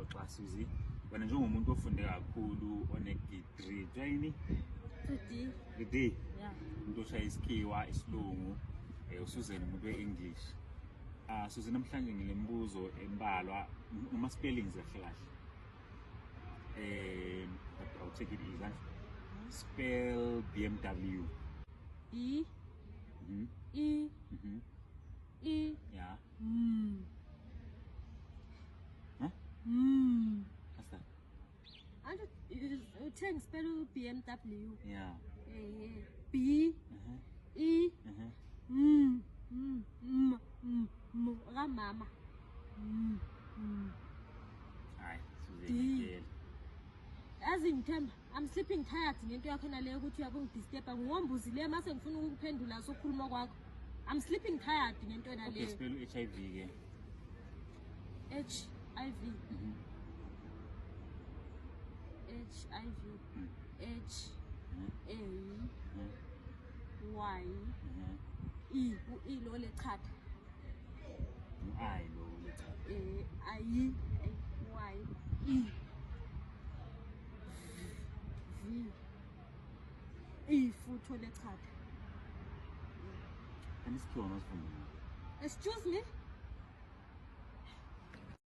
siyaxoxa Suzi. Wena njengomuntu ofunde kakhulu one-degree, joyini? 3D. Yeah. Umuntu oshaya isikhiwa, isilungu, uSuzan umuntu we-English. Suzi namhlanje ngilembuzo embalwa uma spellings kahle kahle. I'll take it easy. Spell BMW. E. Yeah. Huh? What's that? I think spell BMW. Yeah. B. E. Mama. Aye, Suzi. As in Themba, I'm sleeping tired ngento yakho naleyo ukuthi uyabungidisturba ngombuzile mase ngifuna ukuphendula sokhuluma kwakho. I'm sleeping tired ngento naleyo. Okay, spell HIV ke. HIV. HIV. H A Y E U lo lechatha. I lo lechatha. I Y E V futho lechatha. And it's close from. Excuse me?